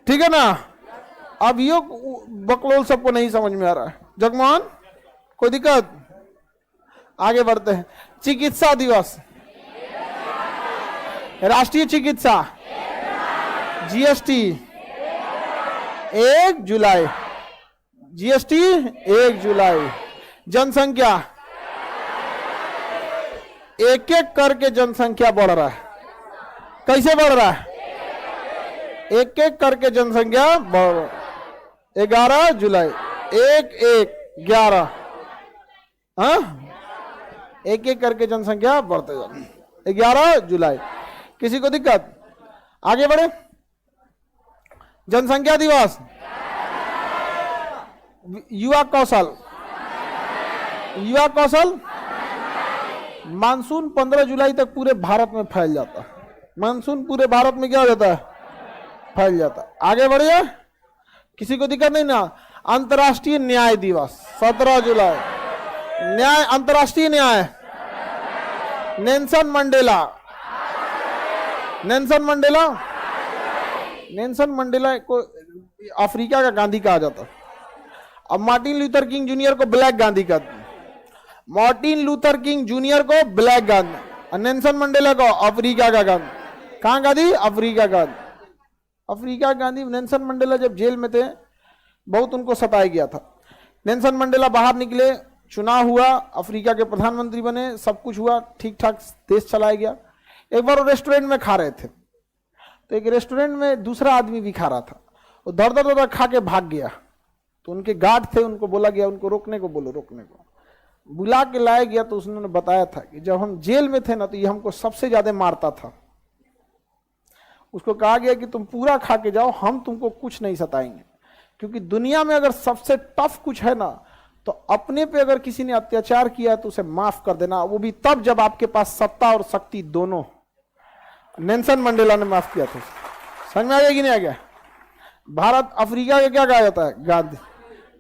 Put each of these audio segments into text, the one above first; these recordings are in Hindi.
ठीक है ना। अब यो बकलोल सबको नहीं समझ में आ रहा है। जगमोहन, कोई दिक्कत? आगे बढ़ते हैं। चिकित्सा दिवस, राष्ट्रीय चिकित्सा, जीएसटी 1 जुलाई, जीएसटी 1 जुलाई। जनसंख्या, एक एक करके जनसंख्या बढ़ रहा है। कैसे बढ़ रहा है? एक एक करके जनसंख्या बढ़ रहा है। 11 जुलाई, 1-1-11, हाँ, एक एक करके जनसंख्या बढ़ते जा रही है। 11 जुलाई। किसी को दिक्कत? आगे बढ़े। जनसंख्या दिवस, युवा कौशल, युवा कौशल। मानसून 15 जुलाई तक पूरे भारत में फैल जाता है। मानसून पूरे भारत में क्या हो जाता है? फैल जाता है। आगे बढ़िए। किसी को दिक्कत नहीं ना। अंतर्राष्ट्रीय न्याय दिवस 17 जुलाई। न्याय, अंतर्राष्ट्रीय न्याय, Nelson Mandela, Nelson Mandela, Nelson Mandela को अफ्रीका का गांधी कहा जाता है। अब मार्टिन लूथर किंग जूनियर को ब्लैक गांधी कहते हैं। मार्टिन लूथर किंग जूनियर को ब्लैक गांधी, और नेल्सन मंडेला को अफ्रीका का गांधी। कहां Gandhi? Africa Gandhi. Africa Gandhi. Nelson Mandela जब जेल में थे, बहुत उनको सताया गया था। नेल्सन मंडेला बाहर निकले, चुनाव हुआ, अफ्रीका के प्रधानमंत्री बने, सब कुछ हुआ, ठीक ठाक देश चलाया गया। एक बार वो रेस्टोरेंट में खा रहे थे, तो एक रेस्टोरेंट में दूसरा आदमी भी खा रहा था। वो दर दर दर खा के भाग गया। तो उनके गार्ड थे, उनको बोला गया उनको रोकने को, बोलो रोकने को। बुला के लाया गया तो उसने बताया था कि जब हम जेल में थे ना, तो ये हमको सबसे ज्यादा मारता था। उसको कहा गया कि तुम पूरा खा के जाओ, हम तुमको कुछ नहीं सताएंगे। क्योंकि दुनिया में अगर सबसे टफ कुछ है ना, तो अपने पे अगर किसी ने अत्याचार किया तो उसे माफ कर देना, वो भी तब जब आपके पास सत्ता और शक्ति दोनों। नेल्सन मंडेला ने माफ किया था। समझ में आ गया कि नहीं आ गया? भारत अफ्रीका का क्या कहा जाता है? गांधी।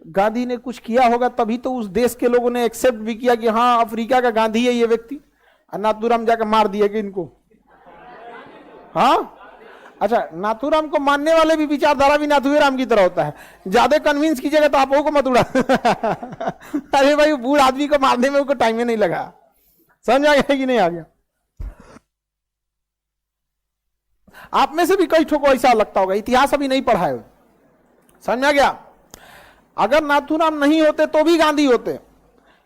गांधी ने कुछ किया होगा तभी तो उस देश के लोगों ने एक्सेप्ट भी किया कि हाँ अफ्रीका का गांधी है ये व्यक्ति। नाथूराम जाकर मार दिया कि इनको, हाँ। अच्छा, नाथूराम को मानने वाले भी विचारधारा भी नाथूराम की तरह होता है। ज्यादा कन्विंस कीजिएगा तो आप को मत उड़ा। अरे भाई, बूढ़ आदमी को मारने में उनको टाइम ही नहीं लगा। समझ आ गया कि नहीं आ गया? आप में से भी कई ठोको ऐसा लगता होगा, इतिहास अभी नहीं पढ़ा है। समझ में आ गया? अगर नाथूराम नहीं होते तो भी गांधी होते,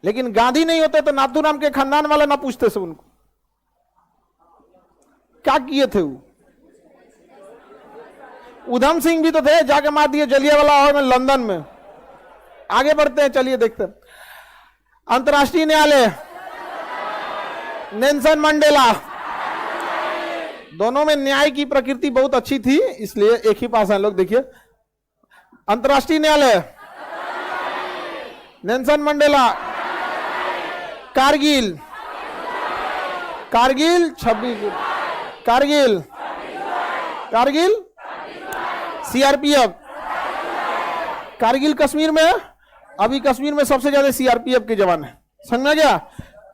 लेकिन गांधी नहीं होते तो नाथूराम के खानदान वाले ना पूछते से उनको क्या किए थे। वो उधम सिंह भी तो थे, जाके मार दिए जलियांवाला बाग में, लंदन में। आगे बढ़ते हैं, चलिए देखते हैं। अंतर्राष्ट्रीय न्यायालय, नेल्सन मंडेला। दोनों में न्याय की प्रकृति बहुत अच्छी थी, इसलिए एक ही पास है लोग। देखिए, अंतर्राष्ट्रीय न्यायालय, Nelson Mandela. Kargil, Kargil 26, Kargil, Kargil, CRPF. Kargil Kashmir में, अभी कश्मीर में सबसे ज्यादा सीआरपीएफ के जवान है। समझ में गया?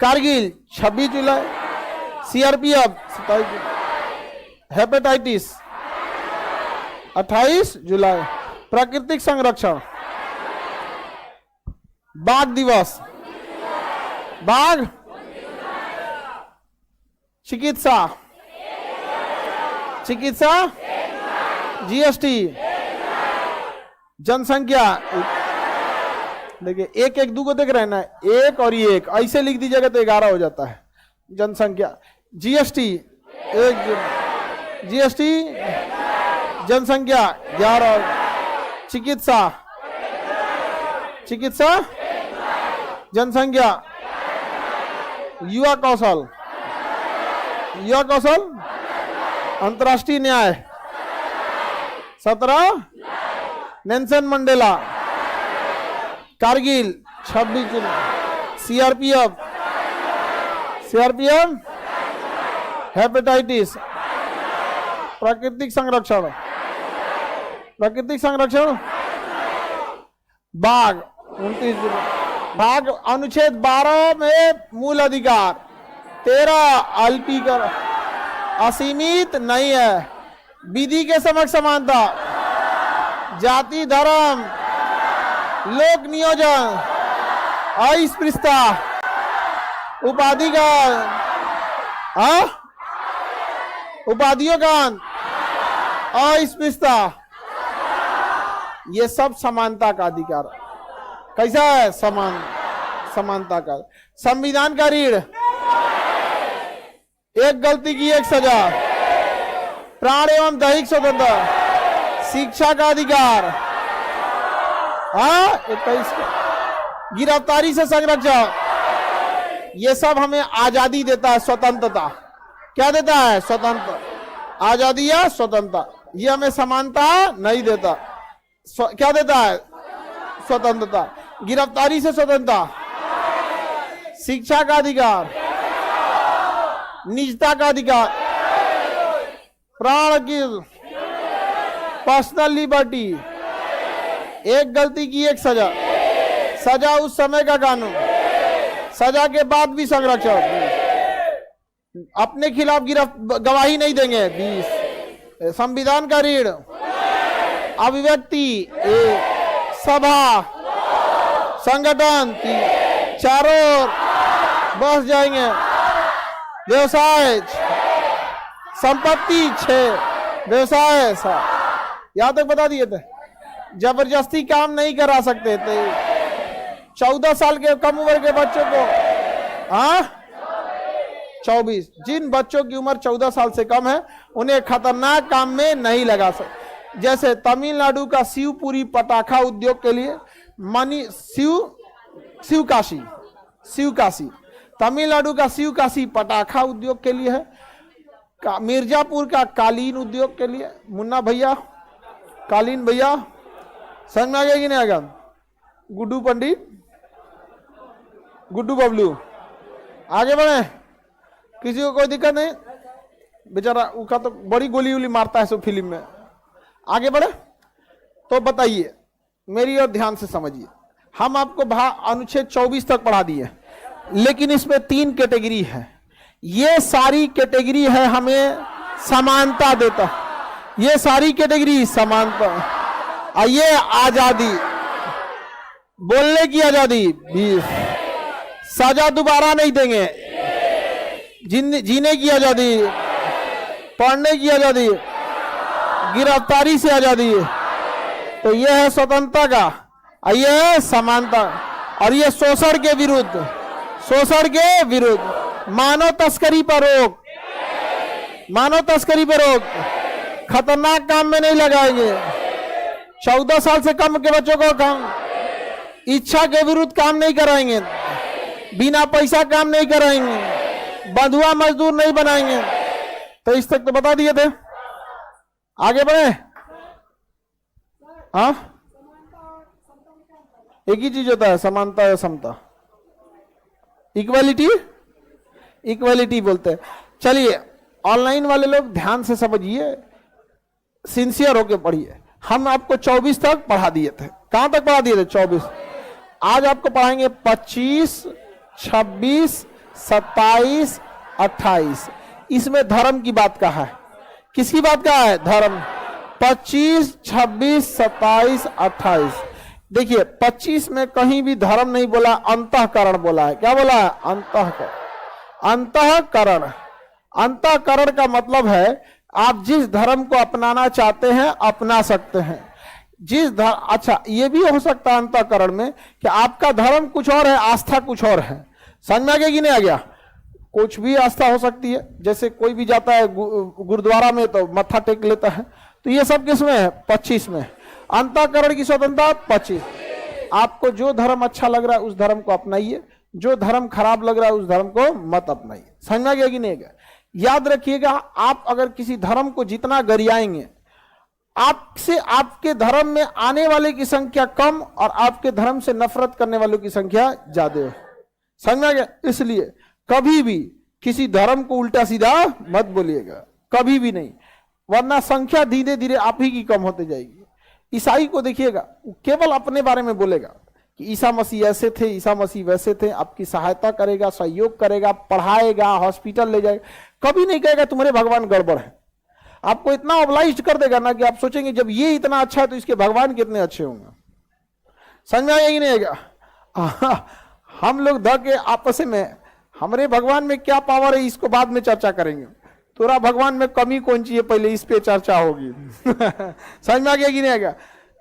कारगिल 26 जुलाई, सीआरपीएफ 27 जुलाई, हेपेटाइटिस 28 जुलाई, प्राकृतिक संरक्षण, बाघ दिवस, बाघ, चिकित्सा, चिकित्सा, जीएसटी, जनसंख्या। देखिए, एक एक दो को देख रहे हैं ना, एक और ये एक ऐसे लिख दीजिएगा तो 11 हो जाता है। जनसंख्या, जीएसटी 1, जीएसटी, जनसंख्या 11, चिकित्सा, चिकित्सा, जनसंख्या, युवा कौशल, युवा कौशल, अंतर्राष्ट्रीय न्याय 17, नेल्सन मंडेला, कारगिल 26 जुलाई, सीआरपीएफ, सीआरपीएफ, हेपेटाइटिस, प्राकृतिक संरक्षण, प्राकृतिक संरक्षण, बाघ 29 जुलाई, भाग अनुच्छेद 12 में मूल अधिकार, 13 अल्पीकरण, असीमित नहीं है, विधि के समक्ष समानता, जाति धर्म लोक नियोजन अस्पृश्यता उपाधि का उपाधियों का अस्पृश्यता, ये सब समानता का अधिकार। कैसा है? समानता का। संविधान का रीढ़, एक गलती की एक सजा, प्राण एवं दैहिक स्वतंत्रता, शिक्षा का अधिकार, 21 गिरफ्तारी से संरक्षण, ये सब हमें आजादी देता है, स्वतंत्रता। क्या देता है? स्वतंत्र आजादी या स्वतंत्रता। ये हमें समानता नहीं देता। क्या देता है? स्वतंत्रता। गिरफ्तारी से स्वतंत्रता, शिक्षा का अधिकार, निजता का अधिकार, प्राण की पर्सनल लिबर्टी, एक गलती की एक सजा, सजा उस समय का कानून, सजा के बाद भी संरक्षण, अपने खिलाफ गवाही नहीं देंगे। 20 संविधान का रीढ़, अभिव्यक्ति, सभा, संगठन, चारों ओर बस जाएंगे, व्यवसाय, संपत्ति 6, व्यवसाय 7, यहां तक बता दिए थे। जबरदस्ती काम नहीं करा सकते थे 14 साल के कम उम्र के बच्चों को। 24 जिन बच्चों की उम्र 14 साल से कम है उन्हें खतरनाक काम में नहीं लगा सकते। जैसे तमिलनाडु का शिवपुरी पटाखा उद्योग के लिए शिवकाशी, तमिलनाडु का शिवकाशी पटाखा उद्योग के लिए है। मिर्जापुर का कालीन उद्योग के लिए, मुन्ना भैया कालीन भैया संग में आ गया कि नहीं आएगा? गुड्डू पंडित, गुड्डू बबलू, आगे बढ़े, किसी को कोई दिक्कत नहीं। बेचारा उसका तो बड़ी गोली उली मारता है सब फिल्म में। आगे बढ़े तो बताइए, मेरी और ध्यान से समझिए। हम आपको अनुच्छेद 24 तक पढ़ा दिए, लेकिन इसमें 3 कैटेगरी है। ये सारी कैटेगरी है हमें समानता देता, ये सारी कैटेगरी समानता। और ये आजादी, बोलने की आजादी 20, सजा दोबारा नहीं देंगे, जीने की आजादी, पढ़ने की आजादी, गिरफ्तारी से आजादी। तो यह है स्वतंत्रता का, और यह है समानता। और यह शोषण के विरुद्ध, मानव तस्करी पर रोक, खतरनाक काम में नहीं लगाएंगे। 14 साल से कम के बच्चों को काम, इच्छा के विरुद्ध काम नहीं कराएंगे, बिना पैसा काम नहीं कराएंगे, बंधुआ मजदूर नहीं बनाएंगे। तो इस तक तो बता दिए थे। आगे बढ़े। एक ही चीज होता है, समानता या समता, इक्वालिटी बोलते हैं। चलिए, ऑनलाइन वाले लोग ध्यान से समझिए, सिंसियर होके पढ़िए। हम आपको 24 तक पढ़ा दिए थे। कहां तक पढ़ा दिए थे? 24। आज आपको पढ़ाएंगे 25, 26, 27, 28। इसमें धर्म की बात कहा है। किसकी बात कहा है? धर्म। 25, 26, 27, 28। देखिए, 25 में कहीं भी धर्म नहीं बोला, अंतःकरण बोला है। क्या बोला है? अंतःकरण। अंतःकरण का मतलब है आप जिस धर्म को अपनाना चाहते हैं अपना सकते हैं। अच्छा, ये भी हो सकता है अंतःकरण में कि आपका धर्म कुछ और है, आस्था कुछ और है। समझ में आ गया कि नहीं आ गया? कुछ भी आस्था हो सकती है। जैसे कोई भी जाता है गुरुद्वारा में तो मत्था टेक लेता है। तो ये सब किसमें है? 25 में। अंतःकरण की स्वतंत्रता 25। आपको जो धर्म अच्छा लग रहा है उस धर्म को अपनाइए, जो धर्म खराब लग रहा है उस धर्म को मत अपनाइए। समझ में आ गया कि नहीं गया? याद रखिएगा, आप अगर किसी धर्म को जितना गरियाएंगे, आपसे आपके धर्म में आने वाले की संख्या कम और आपके धर्म से नफरत करने वालों की संख्या ज्यादा है। समझ में आ गया? इसलिए कभी भी किसी धर्म को उल्टा सीधा मत बोलिएगा, कभी भी नहीं, वरना संख्या धीरे धीरे आप ही की कम होते जाएगी। ईसाई को देखिएगा, केवल अपने बारे में बोलेगा कि ईसा मसीह ऐसे थे, ईसा मसीह वैसे थे, आपकी सहायता करेगा, सहयोग करेगा, पढ़ाएगा, हॉस्पिटल ले जाएगा। कभी नहीं कहेगा तुम्हारे भगवान गड़बड़ है। आपको इतना ऑब्लाइज कर देगा ना कि आप सोचेंगे जब ये इतना अच्छा है तो इसके भगवान कितने अच्छे होंगे। समझ में आएगा कि नहीं आएगा? हम लोग ध के आपस में हमारे भगवान में क्या पावर है इसको बाद में चर्चा करेंगे। तोरा भगवान में कमी कौन सी है पहले इस पे चर्चा होगी। समझ में आ गया कि नहीं आएगा?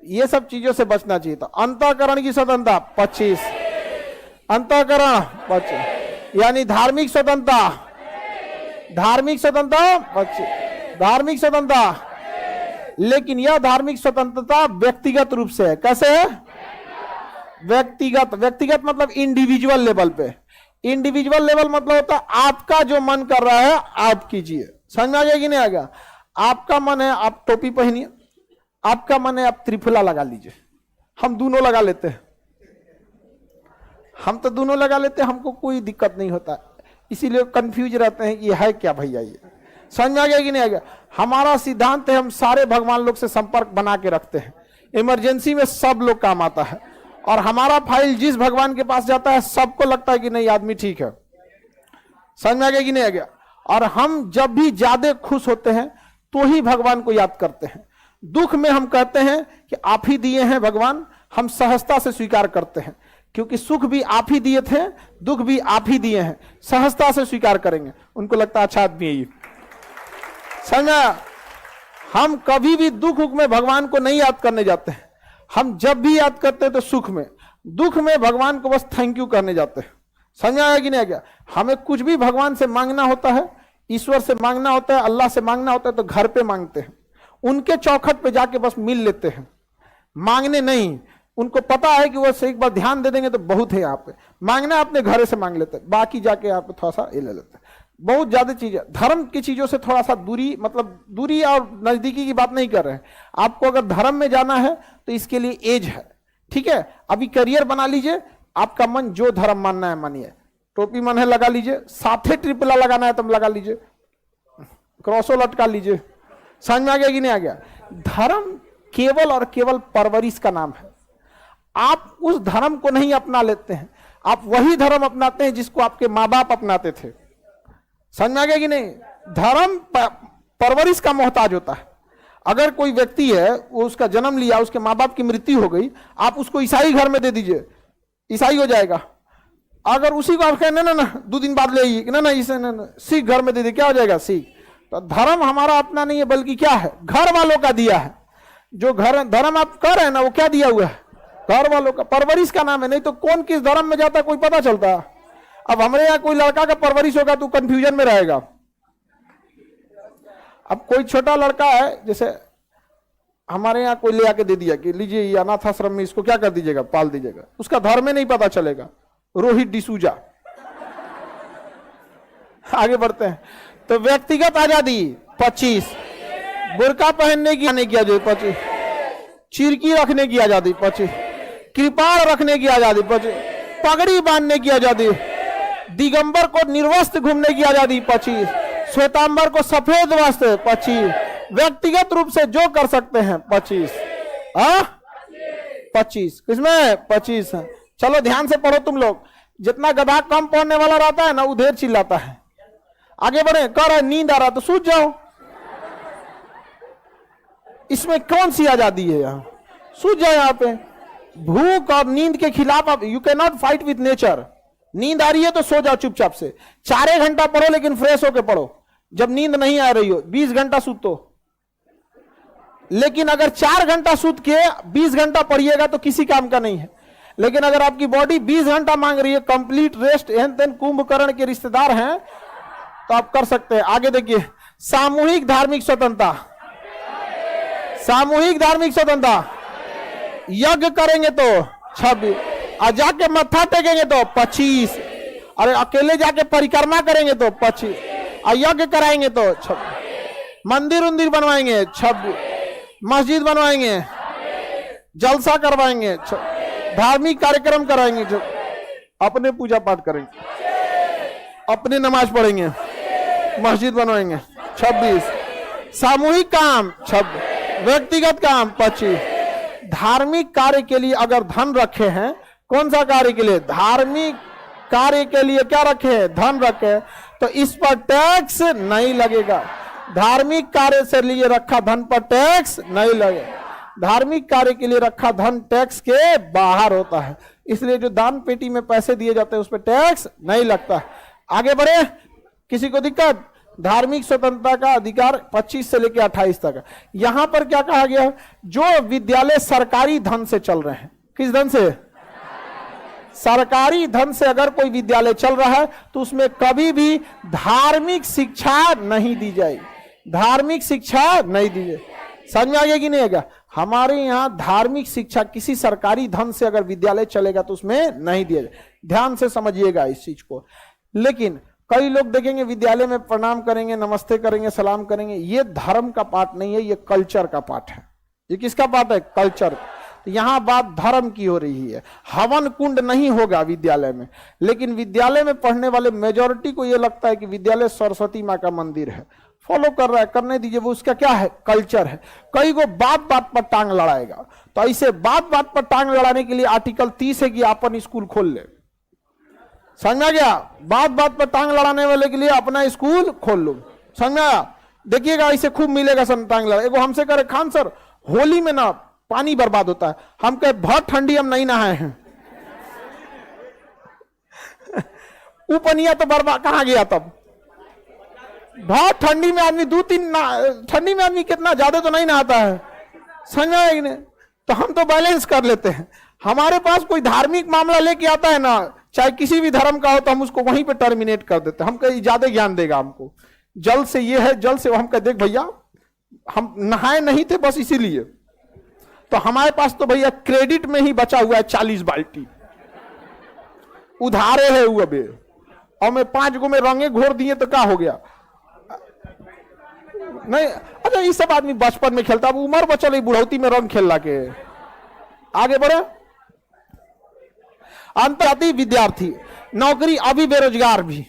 ये सब चीजों से बचना चाहिए। तो अंतःकरण की स्वतंत्रता 25, अंतःकरण 25 यानी धार्मिक स्वतंत्रता, धार्मिक स्वतंत्रता 25, धार्मिक स्वतंत्रता। लेकिन यह धार्मिक स्वतंत्रता व्यक्तिगत रूप से है। कैसे है? व्यक्तिगत, व्यक्तिगत मतलब इंडिविजुअल लेवल पे। इंडिविजुअल लेवल मतलब होता है आपका जो मन कर रहा है आप कीजिए। समझ में आ गया कि नहीं आ गया? आपका मन है आप टोपी पहनिए, आपका मन है आप त्रिफला लगा लीजिए। हम दोनों लगा लेते हैं, हम तो दोनों लगा लेते हैं, हमको कोई दिक्कत नहीं होता। इसीलिए कंफ्यूज रहते हैं कि है क्या भैया ये। समझ में आ गया कि नहीं आ गया? हमारा सिद्धांत है हम सारे भगवान लोग से संपर्क बना के रखते हैं। इमरजेंसी में सब लोग काम आता है और हमारा फाइल जिस भगवान के पास जाता है सबको लगता है कि नहीं आदमी ठीक है। समझ में आ गया कि नहीं आ गया? और हम जब भी ज्यादा खुश होते हैं तो ही भगवान को याद करते हैं। दुख में हम कहते हैं कि आप ही दिए हैं भगवान, हम सहजता से स्वीकार करते हैं क्योंकि सुख भी आप ही दिए थे, दुख भी आप ही दिए हैं, सहजता से स्वीकार करेंगे। उनको लगता है अच्छा आदमी है ये। समझा? हम कभी भी दुख में भगवान को नहीं याद करने जाते हैं। हम जब भी याद करते हैं तो सुख में, दुख में भगवान को बस थैंक यू करने जाते हैं। समझ आया कि नहीं आ गया? हमें कुछ भी भगवान से मांगना होता है, ईश्वर से मांगना होता है, अल्लाह से मांगना होता है तो घर पे मांगते हैं, उनके चौखट पे जाके बस मिल लेते हैं, मांगने नहीं। उनको पता है कि वो से एक बार ध्यान दे देंगे तो बहुत है। यहाँ पे मांगना अपने घरे से मांग लेते हैं, बाकी जाके यहाँ पे थोड़ा सा ये ले लेते हैं। बहुत ज्यादा चीजें धर्म की चीजों से थोड़ा सा दूरी, मतलब दूरी और नजदीकी की बात नहीं कर रहे हैं। आपको अगर धर्म में जाना है तो इसके लिए एज है, ठीक है? अभी करियर बना लीजिए, आपका मन जो धर्म मानना है मानिए, टोपी मन है लगा लीजिए, साथे ट्रिपला लगाना है तब लगा लीजिए, क्रॉसो लटका लीजिए। समझ में आ गया कि नहीं आ गया? धर्म केवल और केवल परवरिश का नाम है। आप उस धर्म को नहीं अपना लेते हैं, आप वही धर्म अपनाते हैं जिसको आपके माँ बाप अपनाते थे। समझ में आ गया कि नहीं? धर्म परवरिश का मोहताज होता है। अगर कोई व्यक्ति है वो उसका जन्म लिया, उसके माँ बाप की मृत्यु हो गई, आप उसको ईसाई घर में दे दीजिए, ईसाई हो जाएगा। अगर उसी को आप कहें ना 2 दिन बाद ले आइए, ना इसे ना सिख घर में दे दे, क्या हो जाएगा? सिख। तो धर्म हमारा अपना नहीं है, बल्कि क्या है? घर वालों का दिया है। जो घर धर्म आप कर रहे हैं ना वो क्या दिया हुआ है? घर वालों का, परवरिश का नाम है। नहीं तो कौन किस धर्म में जाता है कोई पता चलता। अब हमारे यहाँ कोई लड़का का परवरिश होगा तो कंफ्यूजन में रहेगा। अब कोई छोटा लड़का है, जैसे हमारे यहाँ कोई ले आके दे दिया कि लीजिए ये अनाथ आश्रम में इसको क्या कर दीजिएगा, पाल दीजिएगा, उसका धर्म में नहीं पता चलेगा। रोहित डिसूजा। आगे बढ़ते हैं। तो व्यक्तिगत आजादी 25, बुर्का पहनने की आजादी 25, चिरकी रखने की आजादी 25, कृपाण रखने की आजादी 25, पगड़ी बांधने की आजादी, दिगंबर को निर्वस्त्र घूमने की आजादी 25, श्वेतांबर को सफेद वस्त्र 25, व्यक्तिगत रूप से जो कर सकते हैं 25। 25 किसमें? 25 है। चलो ध्यान से पढ़ो तुम लोग। जितना गधा कम पढ़ने वाला रहता है ना वो ढेर चिल्लाता है। आगे बढ़े। कह रहा है नींद आ रहा तो सूझ जाओ। इसमें कौन सी आजादी है? यहाँ सूझ जाओ। यहाँ पे भूख और नींद के खिलाफ आप, you can not fight with nature. नींद आ रही है तो सो जाओ चुपचाप से। 4 घंटा पढ़ो लेकिन फ्रेश होके पढ़ो। जब नींद नहीं आ रही हो 20 घंटा सूतो, लेकिन अगर 4 घंटा सूत के 20 घंटा पढ़िएगा तो किसी काम का नहीं है। लेकिन अगर आपकी बॉडी 20 घंटा मांग रही है, कंप्लीट रेस्ट, एन कुंभकर्ण के रिश्तेदार हैं तो आप कर सकते हैं। आगे देखिए, सामूहिक धार्मिक स्वतंत्रता, सामूहिक धार्मिक स्वतंत्रता। यज्ञ करेंगे तो 26, और जाके मत्था टेकेंगे तो 25, अरे अकेले जाके परिक्रमा करेंगे तो 25, और यज्ञ कराएंगे तो 26, मंदिर उंदिर बनवाएंगे 26, मस्जिद बनवाएंगे, जलसा करवाएंगे, धार्मिक कार्यक्रम कराएंगे, अपने पूजा पाठ करेंगे, अपने नमाज पढ़ेंगे, मस्जिद बनवाएंगे 26, सामूहिक काम 26, व्यक्तिगत काम 25। धार्मिक कार्य के लिए अगर धन रखे हैं, कौन सा कार्य के लिए? धार्मिक कार्य के लिए क्या रखे हैं? धन रखे, तो इस पर टैक्स नहीं लगेगा। धार्मिक कार्य से लिए रखा धन पर टैक्स नहीं लगे। धार्मिक कार्य के लिए रखा धन टैक्स के बाहर होता है, इसलिए जो दान पेटी में पैसे दिए जाते हैं उस पर टैक्स नहीं लगता। आगे बढ़े, किसी को दिक्कत? धार्मिक स्वतंत्रता का अधिकार 25 से लेकर 28 तक है। यहां पर क्या कहा गया? जो विद्यालय सरकारी धन से चल रहे हैं, किस धन से? सरकारी धन से अगर कोई विद्यालय चल रहा है तो उसमें कभी भी धार्मिक शिक्षा नहीं दी जाएगी। धार्मिक शिक्षा नहीं दी जाएगी। समझ में आ गया कि नहीं आएगा? हमारे यहां धार्मिक शिक्षा किसी सरकारी धन से अगर विद्यालय चलेगा तो उसमें नहीं दिया जाए। ध्यान से समझिएगा इस चीज को। लेकिन कई लोग देखेंगे विद्यालय में प्रणाम करेंगे, नमस्ते करेंगे, सलाम करेंगे। ये धर्म का पार्ट नहीं है, ये कल्चर का पार्ट है। ये किसका पार्ट है? कल्चर। तो यहां बात धर्म की हो रही है। हवन कुंड नहीं होगा विद्यालय में, लेकिन विद्यालय में पढ़ने वाले मेजॉरिटी को यह लगता है कि विद्यालय सरस्वती माँ का मंदिर है। फॉलो कर रहा है, करने दीजिए, वो उसका क्या है? कल्चर है। कई को बात बात पर टांग लड़ाएगा, तो ऐसे बात बात पर टांग लड़ाने के लिए आर्टिकल 30 है कि अपन स्कूल खोल ले। समझ में आ गया? बात बात पर टांग लड़ाने वाले के लिए अपना स्कूल खोल लो। समझ में आया? देखिएगा ऐसे खूब मिलेगा सब टांग लड़ा। एगो हमसे करे, खान सर होली में ना पानी बर्बाद होता है। हम कहे बहुत ठंडी, हम नहीं नहाए हैं। वो पनिया तो बर्बाद कहां गया? तब बहुत ठंडी में आदमी ठंडी में आदमी कितना ज्यादा तो नहीं नहाता है। समझ में आया कि नहीं? तो हम तो बैलेंस कर लेते हैं। हमारे पास कोई धार्मिक मामला लेके आता है ना, चाहे किसी भी धर्म का हो, तो हम उसको वहीं पे टर्मिनेट कर देते हैं। हम कहीं ज्यादा ज्ञान देगा हमको, जल से ये है, जल से हम कह देख भैया हम नहाए नहीं थे बस इसीलिए। तो हमारे पास तो भैया क्रेडिट में ही बचा हुआ है 40 बाल्टी, उधारे है वो अबे, और मैं 5 गो में रंगे घोर दिए तो क्या हो गया? नहीं, अच्छा ये सब आदमी बचपन में खेलता, अब उम्र बचल बुढ़ौती में रंग खेलना के। आगे बढ़े, अंतर्राष्ट्रीय विद्यार्थी, नौकरी अभी बेरोजगार भी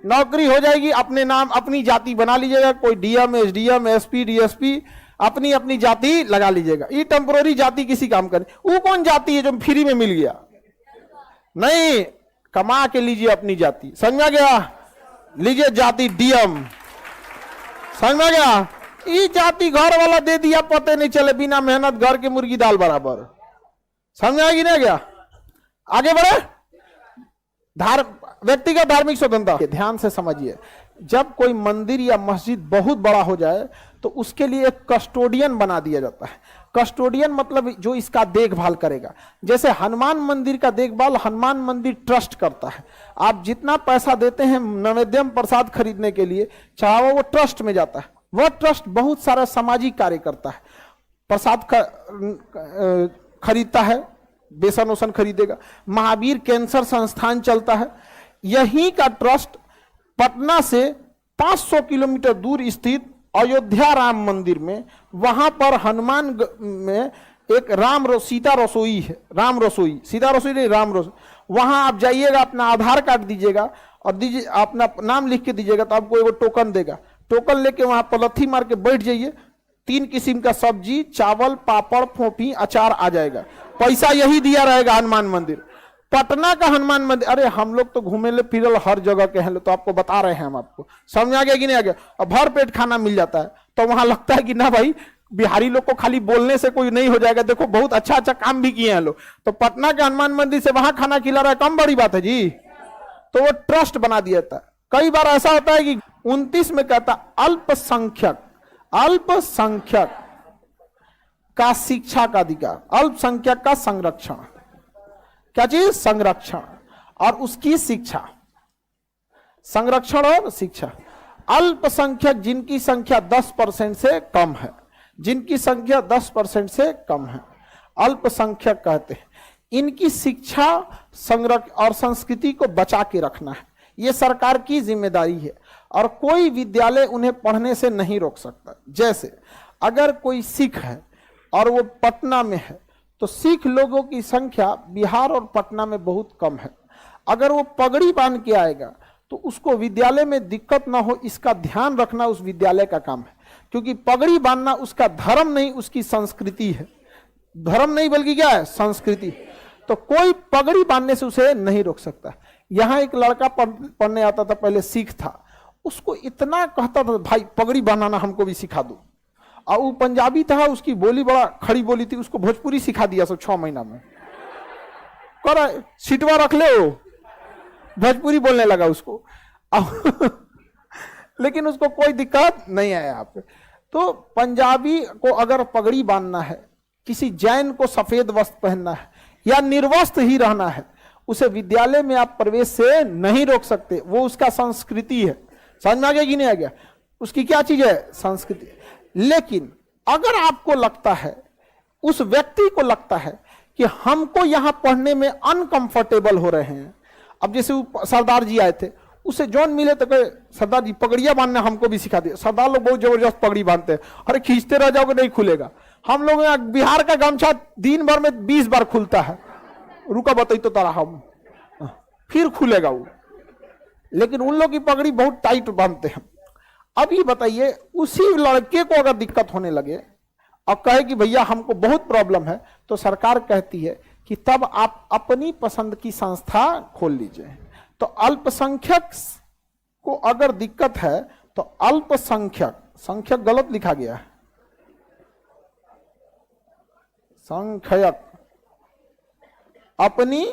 नौकरी हो जाएगी, अपने नाम अपनी जाति बना लीजिएगा। कोई डीएम, एसडीएम, एसपी, डीएसपी अपनी अपनी जाति लगा लीजिएगा। ये टेम्पोररी जाति किसी काम करे। वो कौन जाति है जो फ्री में मिल गया? नहीं, कमा के लीजिए अपनी जाति। समझ में गया? लीजिए जाति डीएम। समझ में गया? ये जाति घर वाला दे दिया, पते नहीं चले, बिना मेहनत घर के मुर्गी दाल बराबर। समझ आएगी नहीं गया? आगे बढ़े, व्यक्तिगत धार्मिक स्वतंत्रता। ध्यान से समझिए, जब कोई मंदिर या मस्जिद बहुत बड़ा हो जाए तो उसके लिए एक कस्टोडियन बना दिया जाता है। कस्टोडियन मतलब जो इसका देखभाल करेगा। जैसे हनुमान मंदिर का देखभाल हनुमान मंदिर ट्रस्ट करता है। आप जितना पैसा देते हैं नैवेद्यम प्रसाद खरीदने के लिए, चाहे वो ट्रस्ट में जाता है। वह ट्रस्ट बहुत सारा सामाजिक कार्य करता है। प्रसाद खरीदता है, बेसन वसन खरीदेगा। महावीर कैंसर संस्थान चलता है। यही का ट्रस्ट पटना से 500 किलोमीटर दूर स्थित अयोध्या राम मंदिर में, वहां पर हनुमान में एक सीता रसोई है। राम रसोई, सीता रसोई नहीं, राम रसोई। वहां आप जाइएगा, अपना आधार कार्ड दीजिएगा और दीजिए अपना नाम लिख के दीजिएगा, तो आपको एगो टोकन देगा। टोकन लेके वहां पलथी मार के बैठ जाइए, 3 किस्म का सब्जी, चावल, पापड़, फोफी, अचार आ जाएगा। पैसा यही दिया रहेगा हनुमान मंदिर। पटना का हनुमान मंदिर, अरे हम लोग तो घूमे ले फिरल हर जगह के हैं, तो आपको बता रहे हैं हम आपको। समझ आ गया कि नहीं आ गया? और भर पेट खाना मिल जाता है, तो वहां लगता है कि ना भाई बिहारी लोग को खाली बोलने से कोई नहीं हो जाएगा, देखो बहुत अच्छा अच्छा काम भी किए हैं लोग। तो पटना के हनुमान मंदिर से वहां खाना खिला रहा है, कम बड़ी बात है जी। तो वो ट्रस्ट बना दिया था। कई बार ऐसा होता है कि 29 में कहता अल्पसंख्यक का शिक्षा का अधिकार, अल्पसंख्यक का संरक्षण। क्या चीज? संरक्षण और उसकी शिक्षा। संरक्षण और शिक्षा। अल्पसंख्यक जिनकी संख्या 10% से कम है, जिनकी संख्या 10% से कम है, अल्पसंख्यक कहते हैं। इनकी शिक्षा, संरक्षण और संस्कृति को बचा के रखना है, यह सरकार की जिम्मेदारी है और कोई विद्यालय उन्हें पढ़ने से नहीं रोक सकता। जैसे अगर कोई सिख है और वो पटना में है, तो सिख लोगों की संख्या बिहार और पटना में बहुत कम है। अगर वो पगड़ी बांध के आएगा तो उसको विद्यालय में दिक्कत ना हो, इसका ध्यान रखना उस विद्यालय का काम है। क्योंकि पगड़ी बांधना उसका धर्म नहीं, उसकी संस्कृति है। धर्म नहीं बल्कि क्या है? संस्कृति। तो कोई पगड़ी बांधने से उसे नहीं रोक सकता। यहाँ एक लड़का पढ़ने आता था, पहले सिख था। उसको इतना कहता था, भाई पगड़ी बनाना हमको भी सिखा दो। और वो पंजाबी था, उसकी बोली बड़ा खड़ी बोली थी, उसको भोजपुरी सिखा दिया सब 6 महीना में। कर सीटवा रख ले, वो भोजपुरी बोलने लगा उसको। लेकिन उसको कोई दिक्कत नहीं आया यहाँ पे। तो पंजाबी को अगर पगड़ी बांधना है, किसी जैन को सफेद वस्त्र पहनना है या निर्वस्त्र ही रहना है, उसे विद्यालय में आप प्रवेश से नहीं रोक सकते। वो उसका संस्कृति है। समझ में आ गया कि नहीं आ गया? उसकी क्या चीज है? संस्कृति। लेकिन अगर आपको लगता है, उस व्यक्ति को लगता है कि हमको यहां पढ़ने में अनकंफर्टेबल हो रहे हैं। अब जैसे सरदार जी आए थे, उसे जॉन मिले तो कहे सरदार जी पगड़ियां बांधना हमको भी सिखा दिया। सरदार लोग बहुत जबरदस्त पगड़ी बांधते हैं, अरे खींचते रह जाओगे नहीं खुलेगा। हम लोग यहाँ बिहार का गमछा दिन भर में 20 बार खुलता है, रुका बताई तो तारा हम फिर खुलेगा वो। लेकिन उन लोग की पगड़ी बहुत टाइट बांधते हैं। अब ये बताइए, उसी लड़के को अगर दिक्कत होने लगे और कहे कि भैया हमको बहुत प्रॉब्लम है, तो सरकार कहती है कि तब आप अपनी पसंद की संस्था खोल लीजिए। तो अल्पसंख्यक को अगर दिक्कत है तो अल्पसंख्यक, संख्यक गलत लिखा गया है, संख्यक, अपनी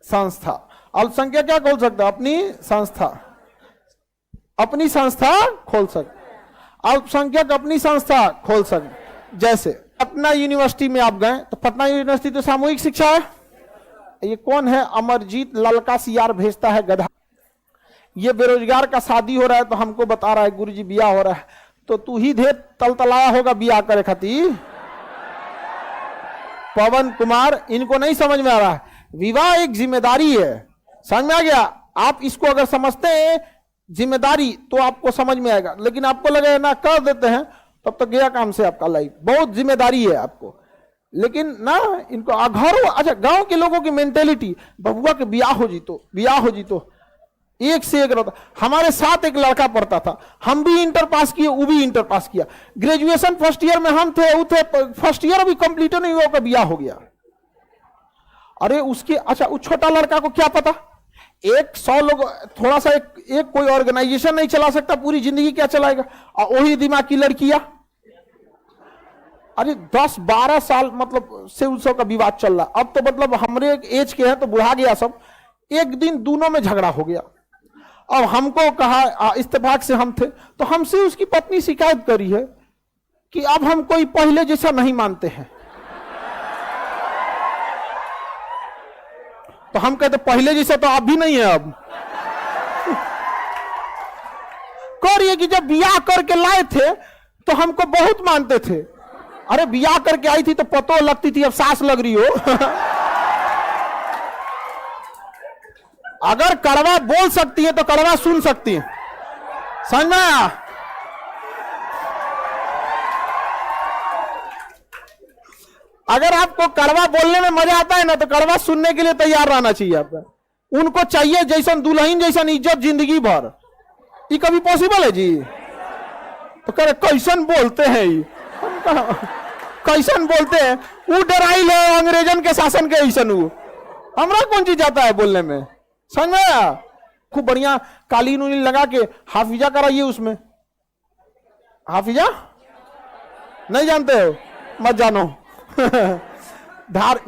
संस्था। अल्पसंख्यक क्या खोल सकता है? अपनी संस्था, अपनी संस्था खोल सकते। अल्पसंख्यक अपनी संस्था खोल सकते। जैसे पटना यूनिवर्सिटी में आप गए तो पटना यूनिवर्सिटी तो सामूहिक शिक्षा है। ये कौन है? अमरजीत ललका सियार भेजता है गधा। ये बेरोजगार का शादी हो रहा है तो हमको बता रहा है गुरुजी बियाह हो रहा है। तो तू ही ढेर तलतलाया होगा बियाह करे खातिर। पवन कुमार, इनको नहीं समझ में आ रहा है। विवाह एक जिम्मेदारी है, समझ में आ गया? आप इसको अगर समझते हैं जिम्मेदारी तो आपको समझ में आएगा। लेकिन आपको लगेगा ना कर देते हैं तब तक गया काम से आपका लाइफ। बहुत जिम्मेदारी है आपको। लेकिन ना इनको घर, अच्छा गांव के लोगों की मेंटेलिटी, बबुआ के ब्याह हो जी तो, ब्याह हो जी तो एक से एक रहता। हमारे साथ एक लड़का पढ़ता था, हम भी इंटर पास किए, वो भी इंटर पास किया। ग्रेजुएशन फर्स्ट ईयर में हम थे, वो थे फर्स्ट ईयर अभी कंप्लीट नहीं हुआ, का ब्याह हो गया। अरे उसके, अच्छा उस छोटा लड़का को क्या पता, 100 लोग थोड़ा सा एक कोई ऑर्गेनाइजेशन नहीं चला सकता, पूरी जिंदगी क्या चलाएगा? और वही दिमाग की लड़कियां, अरे 10-12 साल मतलब से उसका का विवाद चल रहा। अब तो मतलब हमारे एज के हैं तो बुढ़ा गया सब। एक दिन दोनों में झगड़ा हो गया। अब हमको कहा, इत्तेफाक से हम थे, तो हमसे उसकी पत्नी शिकायत करी है कि अब हम कोई पहले जैसा नहीं मानते हैं। तो हम कहते पहले जैसा तो आप भी नहीं है अब। करिए कि जब बियाह करके लाए थे तो हमको बहुत मानते थे। अरे बियाह करके आई थी तो पतो लगती थी, अब सास लग रही हो। अगर कड़वा बोल सकती है तो कड़वा सुन सकती है, समझ में आया? अगर आपको कड़वा बोलने में मजा आता है ना, तो कड़वा सुनने के लिए तैयार रहना चाहिए आपका। उनको चाहिए जैसन दुल्हन जैसन इज्जत जिंदगी भर। ये कभी पॉसिबल है जी? तो कह रहे कैसन बोलते हैं ये, कैसन बोलते हैं? वो डराइल है अंग्रेजन के शासन के ऐसन। वो हमरा कौन चीज जाता है बोलने में, समझ में आया? खूब बढ़िया कालीन उलीन लगा के हाफिजा कराइए उसमें। हाफिजा नहीं जानते हो? मत जानो।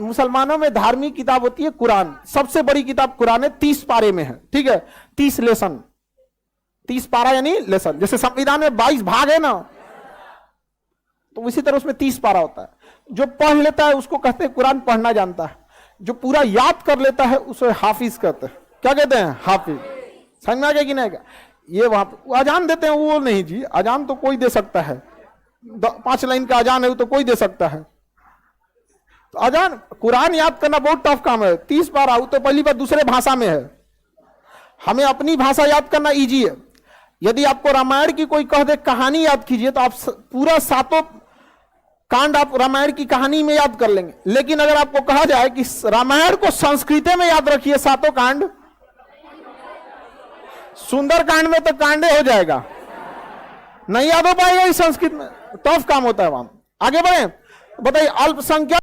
मुसलमानों में धार्मिक किताब होती है कुरान। सबसे बड़ी किताब कुरान है, 30 पारे में है, ठीक है? 30 लेसन, 30 पारा यानी लेसन। जैसे संविधान में 22 भाग है ना, तो इसी तरह उसमें 30 पारा होता है। जो पढ़ लेता है उसको कहते हैं कुरान पढ़ना जानता है। जो पूरा याद कर लेता है उसे हाफिज कहते हैं। क्या कहते हैं? हाफिज। समझ में आ गया कि नहीं? ये वहां पर अजान देते हैं, वो नहीं जी। अजान तो कोई दे सकता है, 5 लाइन का अजान है तो कोई दे सकता है। तो अजान, कुरान याद करना बहुत टफ काम है। 30 पारा, वो तो पहली बार दूसरे भाषा में है। हमें अपनी भाषा याद करना इजी है। यदि आपको रामायण की कोई कह दे कहानी याद कीजिए, तो आप पूरा 7 कांड आप रामायण की कहानी में याद कर लेंगे। लेकिन अगर आपको कहा जाए कि रामायण को संस्कृत में याद रखिए 7 कांड, सुंदर कांड में तो कांडे हो जाएगा, नहीं याद हो पाएगा इस संस्कृत में। टफ काम होता है वहां। आगे बढ़े, बताइए अल्पसंख्यक